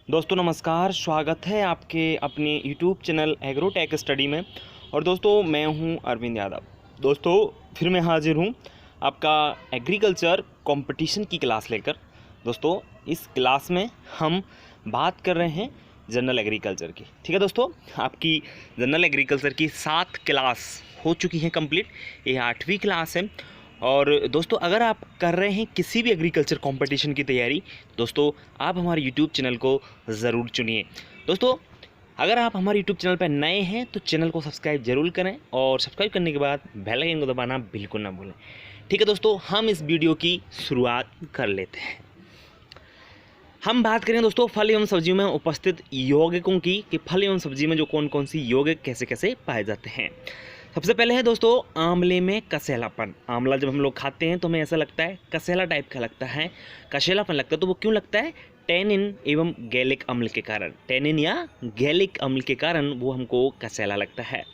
दोस्तों नमस्कार, स्वागत है आपके अपने यूट्यूब चैनल एग्रोटेक स्टडी में। और दोस्तों मैं हूं अरविंद यादव। दोस्तों फिर मैं हाजिर हूं आपका एग्रीकल्चर कंपटीशन की क्लास लेकर। दोस्तों इस क्लास में हम बात कर रहे हैं जनरल एग्रीकल्चर की। ठीक है दोस्तों, आपकी जनरल एग्रीकल्चर की 7 क्लास हो चुकी हैं कंप्लीट। ये 8वीं क्लास है। और दोस्तों अगर आप कर रहे हैं किसी भी एग्रीकल्चर कंपटीशन की तैयारी, दोस्तों आप हमारे यूट्यूब चैनल को ज़रूर चुनिए। दोस्तों अगर आप हमारे यूट्यूब चैनल पर नए हैं तो चैनल को सब्सक्राइब जरूर करें और सब्सक्राइब करने के बाद बेल आइकन को दबाना बिल्कुल ना भूलें। ठीक है दोस्तों, हम इस वीडियो की शुरुआत कर लेते हैं। हम बात करें दोस्तों फल एवं सब्जियों में उपस्थित यौगिकों की, कि फल एवं सब्जी में जो कौन कौन सी यौगिक कैसे कैसे पाए जाते हैं। सबसे पहले है दोस्तों आंवले में कसेलापन। आंवला जब हम लोग खाते हैं तो हमें ऐसा लगता है कसेला टाइप का लगता है, कसेलापन लगता है। तो वो क्यों लगता है? टैनिन एवं गैलिक अम्ल के कारण, टैनिन या गैलिक अम्ल के कारण वो हमको कसेला लगता है।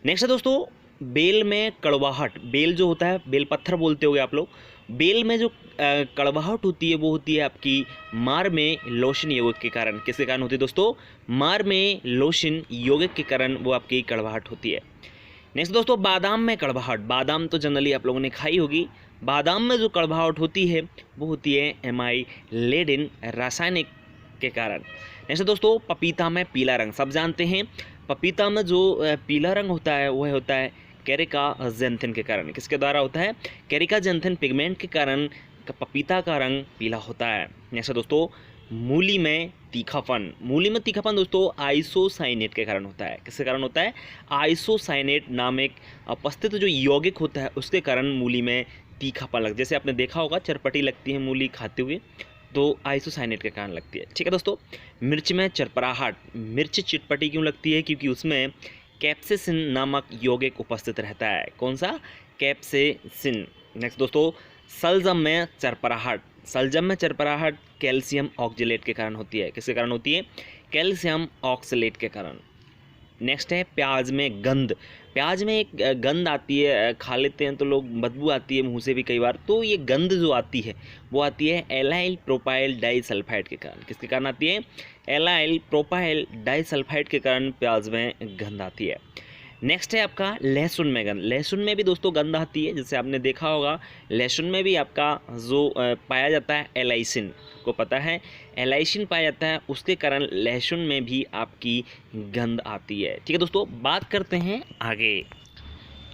नेक्स्ट है दोस्तों बेल में कड़वाहट। बेल जो होता है, बेल पत्थर बोलते होगे आप लोग। बेल में जो कड़वाहट होती है वो होती है आपकी मार में लोशन यौगिक के कारण। किसके कारण होती है दोस्तों? मार में लोशन यौगिक के कारण वो आपकी कड़वाहट होती है। नेक्स्ट दोस्तों बादाम में कड़वाहट। बादाम तो जनरली आप लोगों ने खाई होगी। बादाम में जो कड़वाहट होती है वो होती है एमाइलेडिन रासायनिक के कारण। नेक्स्ट दोस्तों पपीता में पीला रंग। सब जानते हैं पपीता में जो पीला रंग होता है वह होता है कैरिकाजेंथिन के कारण। किसके द्वारा होता है? कैरिकाजेंथिन पिगमेंट के कारण पपीता का रंग पीला होता है। नेक्स्ट दोस्तों मूली में तीखापन। मूली में तीखापन दोस्तों आइसोसाइनेट के कारण होता है। किसके कारण होता है? आइसोसाइनेट नामक उपस्थित जो यौगिक होता है उसके कारण मूली में तीखापन लगता है। जैसे आपने देखा होगा चरपटी लगती है मूली खाते हुए, तो आइसोसाइनेट के कारण लगती है। ठीक है दोस्तों मिर्च में चरपराहट। मिर्च चिटपटी क्यों लगती है? क्योंकि उसमें कैप्सेसिन नामक यौगिक उपस्थित रहता है। कौन सा? कैप्सेसिन। नेक्स्ट दोस्तों सलजम में चरपराहट। सलजम में चरपराहट कैल्शियम ऑक्जेलेट के कारण होती है। किसके कारण होती है? कैल्शियम ऑक्सलेट के कारण। नेक्स्ट है प्याज में गंध। प्याज में एक गंध आती है, खा लेते हैं तो लोग, बदबू आती है मुंह से भी कई बार। तो ये गंध जो आती है वो आती है एलाइल प्रोपाइल डाइसल्फाइड के कारण। किसके कारण आती है? एलाइल प्रोपाइल डाइसल्फाइड के कारण प्याज में गंध आती है। नेक्स्ट है आपका लहसुन में गंध। लहसुन में भी दोस्तों गंध आती है। जैसे आपने देखा होगा लहसुन में भी आपका जो पाया जाता है एलाइसिन, को पता है एलाइसिन पाया जाता है, उसके कारण लहसुन में भी आपकी गंध आती है। ठीक है दोस्तों बात करते हैं आगे।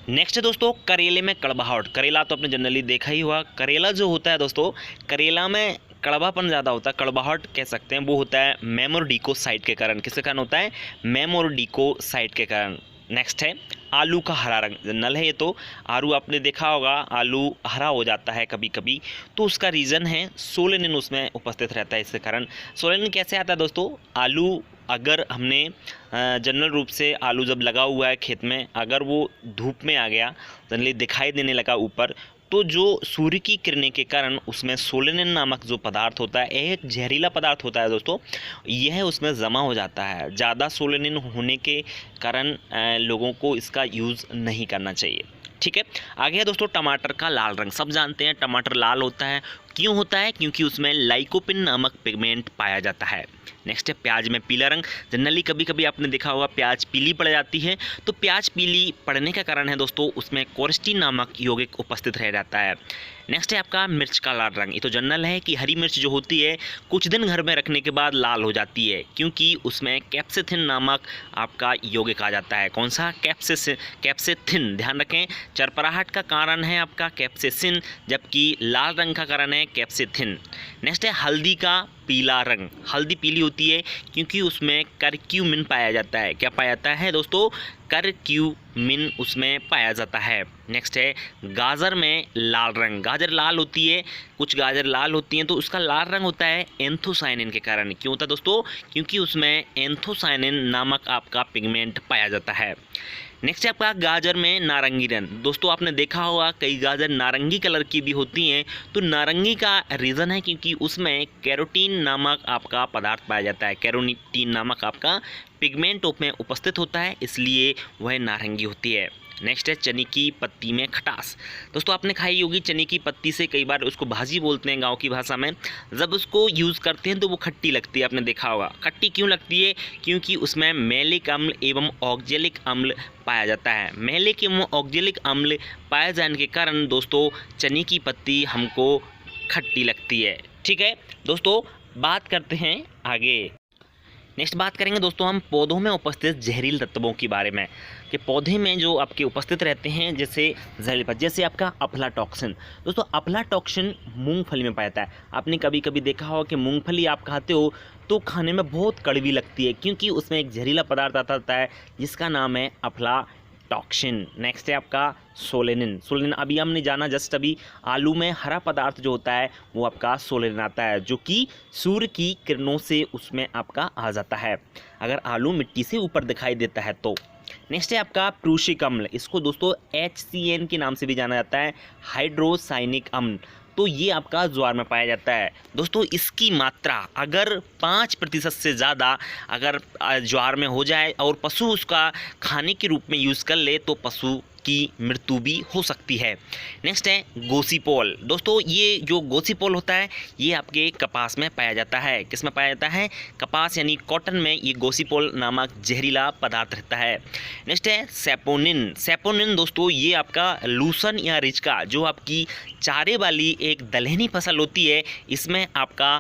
नेक्स्ट है दोस्तों करेले में कड़वाहट। करेला तो आपने जनरली देखा ही हुआ। करेला जो होता है दोस्तों, करेला में कड़वापन ज़्यादा होता है, कड़वाहट कह सकते हैं। वो होता है मेमोरडिकोसाइट के कारण। किसके कारण होता है? मेमोरडिकोसाइट के कारण। नेक्स्ट है आलू का हरा रंग। जनरल है ये तो। आलू आपने देखा होगा आलू हरा हो जाता है कभी कभी, तो उसका रीज़न है सोलेनिन उसमें उपस्थित रहता है। इसके कारण सोलेनिन कैसे आता है दोस्तों? आलू अगर हमने जनरल रूप से आलू जब लगा हुआ है खेत में, अगर वो धूप में आ गया, जनरली दिखाई देने लगा ऊपर, तो जो सूर्य की किरणें के कारण उसमें सोलेनिन नामक जो पदार्थ होता है, एक जहरीला पदार्थ होता है दोस्तों, यह उसमें जमा हो जाता है। ज़्यादा सोलेनिन होने के कारण लोगों को इसका यूज़ नहीं करना चाहिए। ठीक है आगे है दोस्तों टमाटर का लाल रंग। सब जानते हैं टमाटर लाल होता है। क्यों होता है? क्योंकि उसमें लाइकोपिन नामक पिगमेंट पाया जाता है। नेक्स्ट है प्याज में पीला रंग। जनरली कभी कभी आपने देखा होगा प्याज पीली पड़ जाती है, तो प्याज पीली पड़ने का कारण है दोस्तों उसमें कोरेस्टीन नामक यौगिक उपस्थित रह जाता है। नेक्स्ट है आपका मिर्च का लाल रंग। ये तो जनरल है कि हरी मिर्च जो होती है कुछ दिन घर में रखने के बाद लाल हो जाती है, क्योंकि उसमें कैप्सेथिन नामक आपका यौगिक आ जाता है। कौन सा? कैप्सेथिन। ध्यान रखें चरपराहट का कारण है आपका कैप्सेसिन, जबकि लाल रंग का कारण है कैप्सेथिन। नेक्स्ट है हल्दी का पीला रंग। हल्दी पीली होती है क्योंकि उसमें करक्यूमिन पाया जाता है। क्या पाया जाता है दोस्तों? करक्यूमिन उसमें पाया जाता है। नेक्स्ट है गाजर में लाल रंग। गाजर लाल होती है, कुछ गाजर लाल होती हैं, तो उसका लाल रंग होता है एंथोसाइनिन के कारण। क्यों होता है दोस्तों? क्योंकि उसमें एंथोसाइनिन नामक आपका पिगमेंट पाया जाता है। नेक्स्ट है आपका गाजर में नारंगी रंग। दोस्तों आपने देखा होगा कई गाजर नारंगी कलर की भी होती हैं, तो नारंगी का रीज़न है क्योंकि उसमें कैरोटीन नामक आपका पदार्थ पाया जाता है। कैरोटीन नामक आपका पिगमेंट में उपस्थित होता है, इसलिए वह नारंगी होती है। नेक्स्ट है चने की पत्ती में खटास। दोस्तों आपने खाई होगी चने की पत्ती से, कई बार उसको भाजी बोलते हैं गांव की भाषा में। जब उसको यूज़ करते हैं तो वो खट्टी लगती है, आपने देखा होगा। खट्टी क्यों लगती है? क्योंकि उसमें मैलिक अम्ल एवं ऑक्जेलिक अम्ल पाया जाता है। मैलिक एवं ऑक्जेलिक अम्ल पाए जाने के कारण दोस्तों चने की पत्ती हमको खट्टी लगती है। ठीक है दोस्तों, बात करते हैं आगे। नेक्स्ट बात करेंगे दोस्तों हम पौधों में उपस्थित जहरीले तत्वों के बारे में, कि पौधे में जो आपके उपस्थित रहते हैं जैसे जहरीले पदार्थ, जैसे आपका अफ्लाटॉक्सिन। दोस्तों अफ्लाटॉक्सिन मूंगफली में पाया जाता है। आपने कभी कभी देखा होगा कि मूंगफली आप खाते हो तो खाने में बहुत कड़वी लगती है, क्योंकि उसमें एक जहरीला पदार्थ आता है जिसका नाम है अफ्लाटॉक्सिन। नेक्स्ट है आपका सोलेनिन। सोलेनिन अभी हमने जाना जस्ट अभी, आलू में हरा पदार्थ जो होता है वो आपका सोलेनिन आता है, जो कि सूर्य की किरणों से उसमें आपका आ जाता है, अगर आलू मिट्टी से ऊपर दिखाई देता है तो। नेक्स्ट है आपका प्रूशिक अम्ल। इसको दोस्तों HCN के नाम से भी जाना जाता है, हाइड्रोसाइनिक अम्ल। तो ये आपका ज्वार में पाया जाता है। दोस्तों इसकी मात्रा अगर 5% से ज़्यादा अगर ज्वार में हो जाए और पशु उसका खाने के रूप में यूज़ कर ले तो पशु की मृत्यु भी हो सकती है। नेक्स्ट है गोसीपोल। दोस्तों ये जो गोसीपोल होता है ये आपके कपास में पाया जाता है। किस में पाया जाता है? कपास यानी कॉटन में ये गोसीपोल नामक जहरीला पदार्थ रहता है। नेक्स्ट है सेपोनिन। सेपोनिन दोस्तों ये आपका लूसन या रिचका, जो आपकी चारे वाली एक दलहनी फसल होती है, इसमें आपका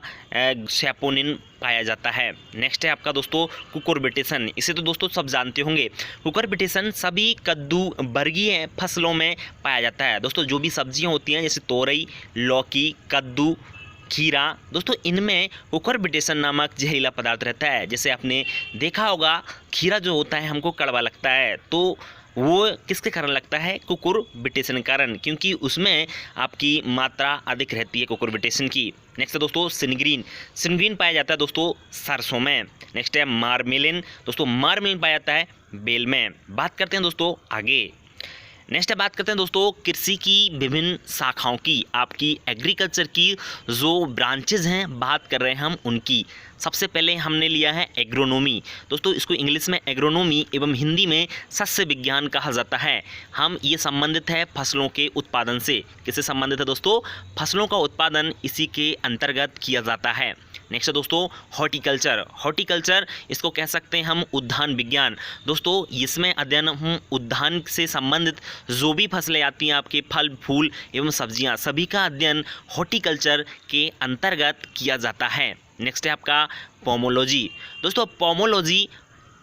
सेपोनिन पाया जाता है। नेक्स्ट है आपका दोस्तों कुकुरबिटेसन। इसे तो दोस्तों सब जानते होंगे। कुकुरबिटेसन सभी कद्दू वर्गीय फसलों में पाया जाता है। दोस्तों जो भी सब्जियां होती हैं जैसे तोरई, लौकी, कद्दू, खीरा, दोस्तों इनमें कुकुरबिटेसन नामक जहरीला पदार्थ रहता है। जैसे आपने देखा होगा खीरा जो होता है हमको कड़वा लगता है, तो वो किसके कारण लगता है? कुकुरबिटेसन के कारण, क्योंकि उसमें आपकी मात्रा अधिक रहती है कुकुरबिटेसन की। नेक्स्ट है दोस्तों सिनग्रीन। सिनग्रीन पाया जाता है दोस्तों सरसों में। नेक्स्ट है मार्मेलिन। दोस्तों मार्मेलिन पाया जाता है बेल में। बात करते हैं दोस्तों आगे। नेक्स्ट बात करते हैं दोस्तों कृषि की विभिन्न शाखाओं की, आपकी एग्रीकल्चर की जो ब्रांचेज हैं बात कर रहे हैं हम उनकी। सबसे पहले हमने लिया है एग्रोनॉमी। दोस्तों इसको इंग्लिश में एग्रोनॉमी एवं हिंदी में सस्य विज्ञान कहा जाता है। हम ये संबंधित है फसलों के उत्पादन से। किससे संबंधित है दोस्तों? फसलों का उत्पादन इसी के अंतर्गत किया जाता है। नेक्स्ट है दोस्तों हॉर्टिकल्चर। हॉर्टिकल्चर इसको कह सकते हैं हम उद्यान विज्ञान। दोस्तों इसमें अध्ययन हम उद्यान से संबंधित जो भी फसलें आती हैं, आपके फल फूल एवं सब्जियां, सभी का अध्ययन हॉर्टिकल्चर के अंतर्गत किया जाता है। नेक्स्ट है आपका पोमोलॉजी। दोस्तों पोमोलॉजी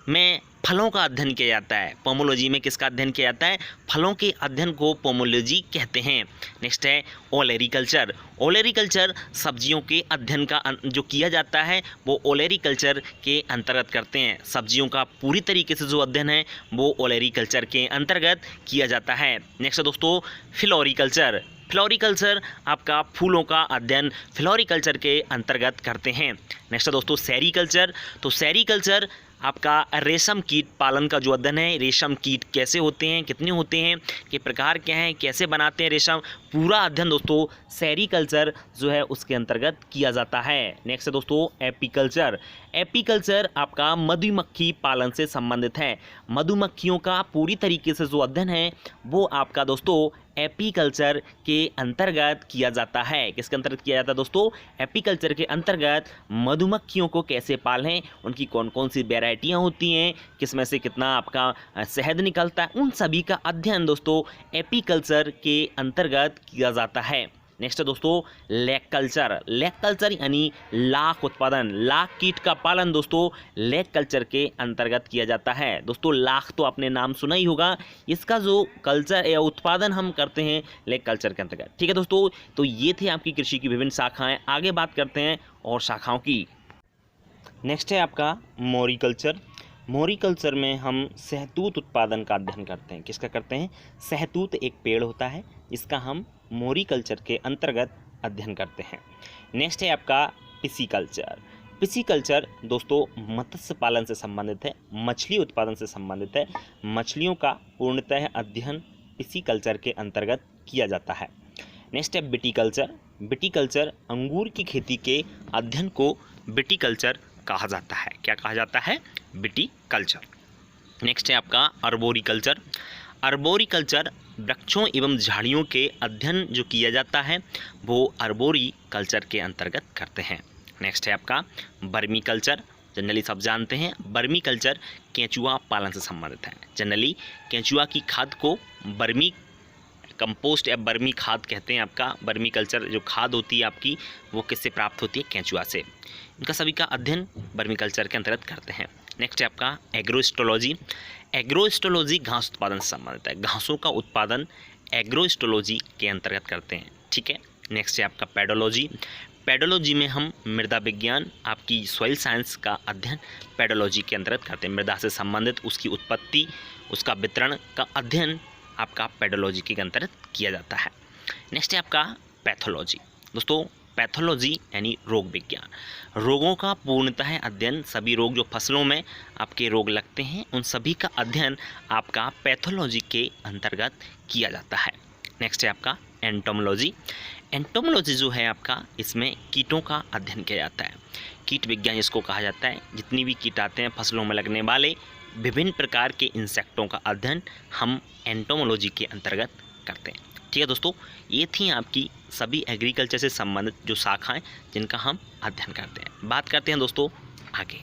में फलों का अध्ययन किया जाता है। पोमोलॉजी में किसका अध्ययन किया जाता है? फलों के अध्ययन को पोमोलॉजी कहते हैं। नेक्स्ट है ओलेरीकल्चर। ओलेरीकल्चर सब्जियों के अध्ययन का जो किया जाता है वो ओलेरीकल्चर के अंतर्गत करते हैं। सब्जियों का पूरी तरीके से जो अध्ययन है वो ओलेरीकल्चर के अंतर्गत किया जाता है। नेक्स्ट है दोस्तों फ्लोरिकल्चर। फ्लोरिकल्चर आपका फूलों का अध्ययन फ्लोरिकल्चर के अंतर्गत करते हैं। नेक्स्ट है दोस्तों सेरीकल्चर। तो सेरीकल्चर आपका रेशम कीट पालन का जो अध्ययन है, रेशम कीट कैसे होते हैं, कितने होते हैं, के प्रकार क्या हैं, कैसे बनाते हैं रेशम, पूरा अध्ययन दोस्तों सेरीकल्चर जो है उसके अंतर्गत किया जाता है। नेक्स्ट है दोस्तों एपीकल्चर। एपीकल्चर आपका मधुमक्खी पालन से संबंधित है। मधुमक्खियों का पूरी तरीके से जो अध्ययन है वो आपका दोस्तों एपीकल्चर के अंतर्गत किया जाता है। किसके अंतर्गत किया जाता है दोस्तों? एपीकल्चर के अंतर्गत मधुमक्खियों को कैसे पालें, उनकी कौन कौन सी वैरायटियां होती हैं, किसमें से कितना आपका शहद निकलता है, उन सभी का अध्ययन दोस्तों एपीकल्चर के अंतर्गत किया जाता है। नेक्स्ट है दोस्तों लैक कल्चर। लैक कल्चर यानी लाख उत्पादन, लाख कीट का पालन दोस्तों लैक कल्चर के अंतर्गत किया जाता है। दोस्तों लाख तो आपने नाम सुना ही होगा, इसका जो कल्चर या उत्पादन हम करते हैं लैक कल्चर के अंतर्गत। ठीक है दोस्तों, तो ये थे आपकी कृषि की विभिन्न शाखाएं। आगे बात करते हैं और शाखाओं की। नेक्स्ट है आपका मोरिकल्चर। मोरिकल्चर में हम शहतूत उत्पादन का अध्ययन करते हैं। किसका करते हैं? शहतूत एक पेड़ होता है, इसका हम मोरिकल्चर के अंतर्गत अध्ययन करते हैं। नेक्स्ट है आपका पिसीकल्चर। पिसीकल्चर दोस्तों मत्स्य पालन से संबंधित है, मछली उत्पादन से संबंधित है। मछलियों का पूर्णतः अध्ययन पिसीकल्चर के अंतर्गत किया जाता है। नेक्स्ट है विटीकल्चर। विटीकल्चर अंगूर की खेती के अध्ययन को विटीकल्चर कहा जाता है। क्या कहा जाता है? विटीकल्चर। नेक्स्ट है आपका अर्बोरिकल्चर। अर्बोरिकल्चर वृक्षों एवं झाड़ियों के अध्ययन जो किया जाता है वो अर्बोरिकल्चर के अंतर्गत करते हैं। नेक्स्ट है आपका वर्मी कल्चर। जनरली सब जानते हैं वर्मी कल्चर केंचुआ पालन से संबंधित है। जनरली केंचुआ की खाद को वर्मी कंपोस्ट या वर्मी खाद कहते हैं। आपका वर्मी कल्चर जो खाद होती है आपकी वो किससे प्राप्त होती है? केंचुआ से। इनका सभी का अध्ययन वर्मी कल्चर के अंतर्गत करते हैं। नेक्स्ट है आपका एग्रोस्टोलॉजी। एग्रोस्टोलॉजी घास उत्पादन से संबंधित है। घासों का उत्पादन एग्रोस्टोलॉजी के अंतर्गत करते हैं। ठीक है। नेक्स्ट है आपका पेडोलॉजी। पेडोलॉजी में हम मृदा विज्ञान आपकी सॉइल साइंस का अध्ययन पेडोलॉजी के अंतर्गत करते हैं। मृदा से संबंधित उसकी उत्पत्ति उसका वितरण का अध्ययन आपका पेडोलॉजी के अंतर्गत किया जाता है। नेक्स्ट है आपका पैथोलॉजी। दोस्तों पैथोलॉजी यानी रोग विज्ञान, रोगों का पूर्णतः अध्ययन। सभी रोग जो फसलों में आपके रोग लगते हैं उन सभी का अध्ययन आपका पैथोलॉजी के अंतर्गत किया जाता है। नेक्स्ट है आपका एंटोमोलॉजी। एंटोमोलॉजी जो है आपका इसमें कीटों का अध्ययन किया जाता है। कीट विज्ञान इसको कहा जाता है। जितनी भी कीट आते हैं फसलों में लगने वाले विभिन्न प्रकार के इंसेक्टों का अध्ययन हम एंटोमोलॉजी के अंतर्गत करते हैं। ठीक है दोस्तों, ये थी आपकी सभी एग्रीकल्चर से संबंधित जो शाखाएं जिनका हम अध्ययन करते हैं। बात करते हैं दोस्तों आगे।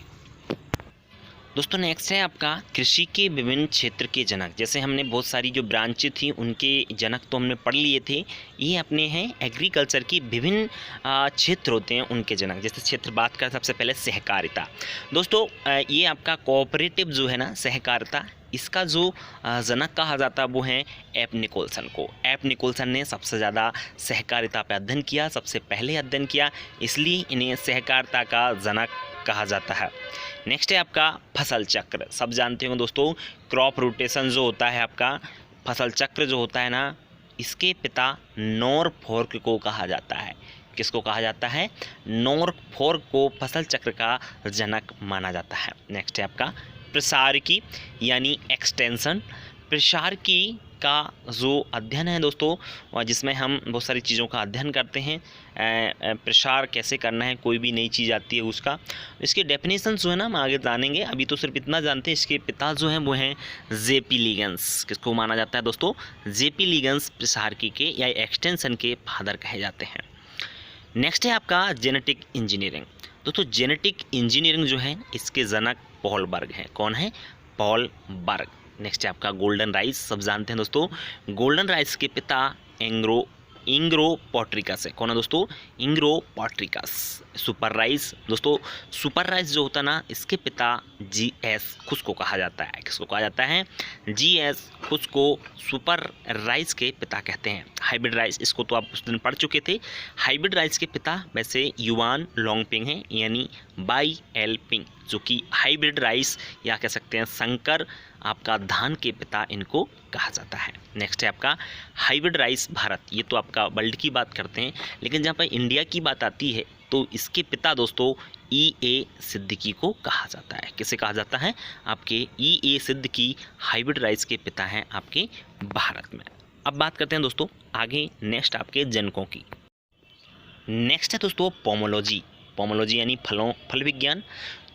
दोस्तों नेक्स्ट है आपका कृषि के विभिन्न क्षेत्र के जनक। जैसे हमने बहुत सारी जो ब्रांचें थी उनके जनक तो हमने पढ़ लिए थे, ये अपने हैं एग्रीकल्चर की विभिन्न क्षेत्र होते हैं उनके जनक। जैसे क्षेत्र बात करें सबसे पहले सहकारिता। दोस्तों ये आपका कोऑपरेटिव जो है ना सहकारिता, इसका जो जनक कहा जाता है वो है एफ निकोलसन को। एफ निकोलसन ने सबसे ज़्यादा सहकारिता पर अध्ययन किया, सबसे पहले अध्ययन किया, इसलिए इन्हें सहकारिता का जनक कहा जाता है। नेक्स्ट है आपका फसल चक्र। सब जानते होंगे दोस्तों क्रॉप रोटेशन जो होता है आपका फसल चक्र जो होता है ना, इसके पिता नॉरफॉक को कहा जाता है। किसको कहा जाता है? नॉरफॉक को फसल चक्र का जनक माना जाता है। नेक्स्ट है आपका प्रसारकी यानी एक्सटेंशन। प्रसारकी का जो अध्ययन है दोस्तों जिसमें हम बहुत सारी चीज़ों का अध्ययन करते हैं। प्रसार कैसे करना है, कोई भी नई चीज़ आती है उसका, इसके डेफिनेशन जो है ना हम आगे जानेंगे। अभी तो सिर्फ इतना जानते हैं इसके पिता जो हैं वो हैं जेपी लिगेंस। किसको माना जाता है दोस्तों? जेपी लिगेंस प्रसारकी के या एक्सटेंशन के फादर कहे जाते हैं। नेक्स्ट है आपका जेनेटिक इंजीनियरिंग। दोस्तों जेनेटिक इंजीनियरिंग जो है इसके जनक पॉल बर्ग हैं। कौन है? पॉल बर्ग। नेक्स्ट है आपका गोल्डन राइस। सब जानते हैं दोस्तों गोल्डन राइस के पिता इंग्रो पॉट्रिकस है। कौन है दोस्तों? इंग्रो पॉट्रिकस। Super rice. दोस्तों सुपर राइस जो होता है ना इसके पिता जीएस खुश को कहा जाता है। किसको कहा जाता है? जीएस खुश को सुपर राइस के पिता कहते हैं। हाइब्रिड राइस, इसको तो आप उस दिन पढ़ चुके थे। हाइब्रिड राइस के पिता वैसे युवान लोंगपिंग हैं यानी बाई एल पिंग, जो कि हाइब्रिड राइस या कह सकते हैं संकर आपका धान के पिता इनको कहा जाता है। नेक्स्ट है आपका हाइब्रिड राइस भारत। ये तो आपका वर्ल्ड की बात करते हैं, लेकिन जहाँ पर इंडिया की बात आती है तो इसके पिता दोस्तों ई.ए. सिद्दीकी को कहा जाता है। किसे कहा जाता है? आपके ई.ए. सिद्दीकी हाइब्रिड राइस के पिता हैं आपके भारत में। अब बात करते हैं दोस्तों आगे नेक्स्ट आपके जनकों की। नेक्स्ट है दोस्तों पोमोलॉजी। पोमोलॉजी यानी फल विज्ञान।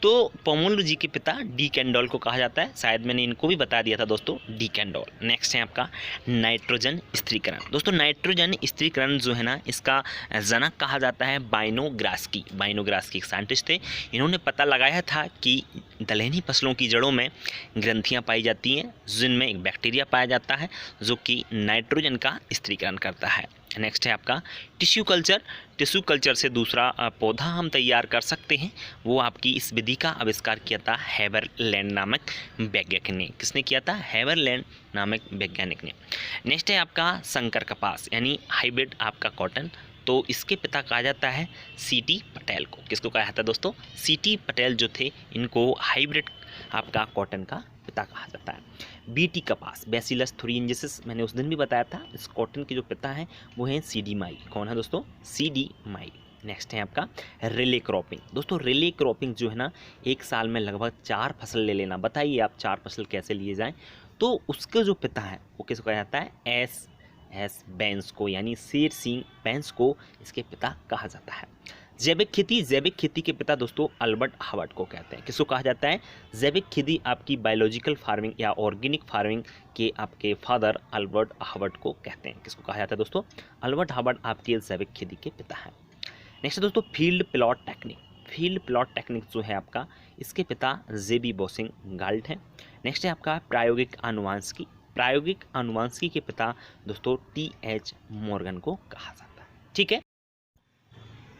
तो पोमोलॉजी के पिता डी कैंडोल को कहा जाता है। शायद मैंने इनको भी बता दिया था दोस्तों, डी कैंडोल। नेक्स्ट है आपका नाइट्रोजन स्थिरीकरण। दोस्तों नाइट्रोजन स्थिरीकरण जो है ना इसका जनक कहा जाता है बाइनोग्रास्की। बाइनोग्रास्की एक साइंटिस्ट थे। इन्होंने पता लगाया था कि दलहनी फसलों की जड़ों में ग्रंथियाँ पाई जाती हैं जिनमें एक बैक्टीरिया पाया जाता है जो कि नाइट्रोजन का स्थिरीकरण करता है। नेक्स्ट है आपका टिश्यू कल्चर। टिश्यू कल्चर से दूसरा पौधा हम तैयार कर सकते हैं, वो आपकी इस विधि का आविष्कार किया था हेबरलैंड नामक वैज्ञानिक ने। किसने किया था? हेबरलैंड नामक वैज्ञानिक ने। नेक्स्ट है आपका संकर कपास यानी हाइब्रिड आपका कॉटन। तो इसके पिता कहा जाता है सीटी पटेल को। किसको कहा जाता है दोस्तों? सीटी पटेल जो थे इनको हाइब्रिड आपका कॉटन का पिता कहा जाता है। बीटी कपास बैसिलस थुरिनजेंसिस मैंने उस दिन भी बताया था। इस कॉटन के जो पिता हैं वो हैं सीडी माई। कौन है दोस्तों? सीडी माई। नेक्स्ट है आपका रिले क्रॉपिंग। दोस्तों रिले क्रॉपिंग जो है ना एक साल में लगभग 4 फसल ले लेना। बताइए आप 4 फसल कैसे लिए जाएं? तो उसके जो पिता है वो किसको कहा जाता है? एस बेंस को यानी शेर सिंह बेंस को इसके पिता कहा जाता है। जैविक खेती के पिता दोस्तों अल्बर्ट हावर्ड को कहते हैं। किसको कहा जाता है? जैविक खेती आपकी बायोलॉजिकल फार्मिंग या ऑर्गेनिक फार्मिंग के आपके फादर अल्बर्ट हावर्ड को कहते हैं। किसको कहा जाता है दोस्तों? अल्बर्ट हावर्ड आपके जैविक खेती के पिता हैं। नेक्स्ट दोस्तों field plot technique. Field plot technique जो है आपका, इसके पिता जेबी बोसिंग गाल्ट हैं। नेक्स्ट है आपका प्रायोगिक अनुवांशिकी। प्रायोगिक अनुवांशिकी के पिता दोस्तों टी.एच. मॉर्गन को कहा जाता है। ठीक है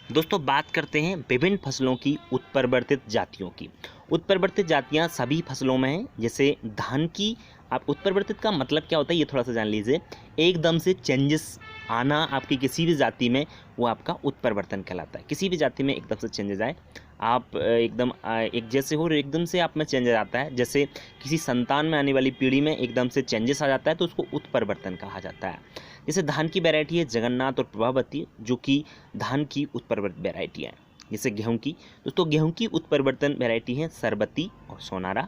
दोस्तों, बात करते हैं विभिन्न फसलों की उत्परिवर्तित जातियों की। उत्परिवर्तित जातियां सभी फसलों में हैं। जैसे धान की, आप उत्परिवर्तित का मतलब क्या होता है ये थोड़ा सा जान लीजिए। एकदम से चेंजेस आना आपकी किसी भी जाति में, वो आपका उत्परिवर्तन कहलाता है। किसी भी जाति में एकदम से चेंजेस आए, आप एकदम एक जैसे हो और एकदम से आप में चेंजेस आता है। जैसे किसी संतान में आने वाली पीढ़ी में एकदम से चेंजेस आ जाता है तो उसको उत्परिवर्तन कहा जाता है। जैसे धान की वैरायटी है जगन्नाथ और प्रभावती, जो कि धान की उत्परिवर्तित वैरायटी है। जैसे गेहूं की दोस्तों, गेहूं की उत्परिवर्तन वैरायटी है सरबती और सोनारा।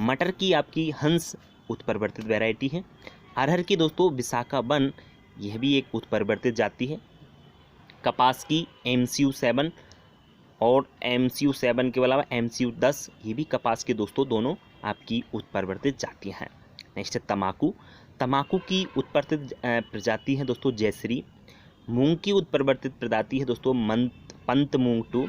मटर की आपकी हंस उत्परिवर्तित वैरायटी है। अरहर की दोस्तों विशाखाबन, यह भी एक उत्परिवर्तित जाति है। कपास की MCU7 और MCU7 के अलावा MCU10, ये भी कपास के दोस्तों दोनों आपकी उत्परिवर्तित जातियाँ हैं। नेक्स्ट है तम्बाकू। तम्बाकू की उत्परिवर्तित प्रजाति है दोस्तों जयश्री। मूंग की उत्परिवर्तित प्रजाति है दोस्तों पंत मूंग 2।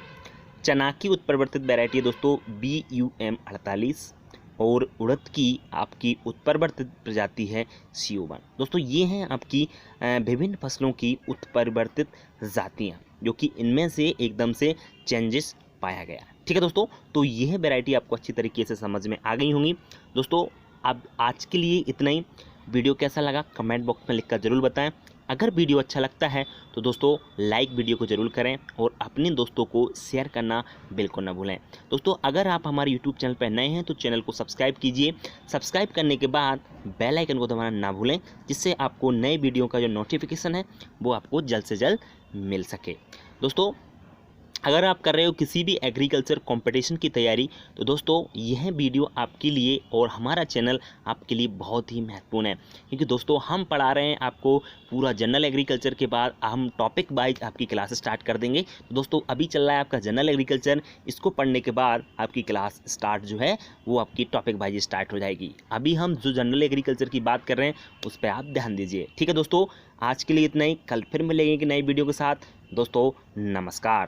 चना की उत्परिवर्तित वैरायटी है दोस्तों BUM 48 और उड़द की आपकी उत्परिवर्तित प्रजाति है CO1। दोस्तों ये हैं आपकी विभिन्न फसलों की उत्परिवर्तित जातियाँ, जो कि इनमें से एकदम से चेंजेस पाया गया। ठीक है दोस्तों, तो यह वैरायटी आपको अच्छी तरीके से समझ में आ गई होंगी। दोस्तों अब आज के लिए इतना ही। वीडियो कैसा लगा कमेंट बॉक्स में लिखकर ज़रूर बताएं। अगर वीडियो अच्छा लगता है तो दोस्तों लाइक वीडियो को ज़रूर करें और अपने दोस्तों को शेयर करना बिल्कुल ना भूलें। दोस्तों अगर आप हमारे यूट्यूब चैनल पर नए हैं तो चैनल को सब्सक्राइब कीजिए। सब्सक्राइब करने के बाद बेल आइकन को दबाना ना भूलें, जिससे आपको नए वीडियो का जो नोटिफिकेशन है वो आपको जल्द से जल्द मिल सके। दोस्तों अगर आप कर रहे हो किसी भी एग्रीकल्चर कंपटीशन की तैयारी, तो दोस्तों यह वीडियो आपके लिए और हमारा चैनल आपके लिए बहुत ही महत्वपूर्ण है, क्योंकि दोस्तों हम पढ़ा रहे हैं आपको पूरा जनरल एग्रीकल्चर के बाद हम टॉपिक वाइज आपकी क्लास स्टार्ट कर देंगे। तो दोस्तों अभी चल रहा है आपका जनरल एग्रीकल्चर, इसको पढ़ने के बाद आपकी क्लास स्टार्ट जो है वो आपकी टॉपिक वाइज स्टार्ट हो जाएगी। अभी हम जो जनरल एग्रीकल्चर की बात कर रहे हैं उस पर आप ध्यान दीजिए। ठीक है दोस्तों, आज के लिए इतना ही। कल फिर मिलेंगे कि नई वीडियो के साथ। दोस्तों नमस्कार।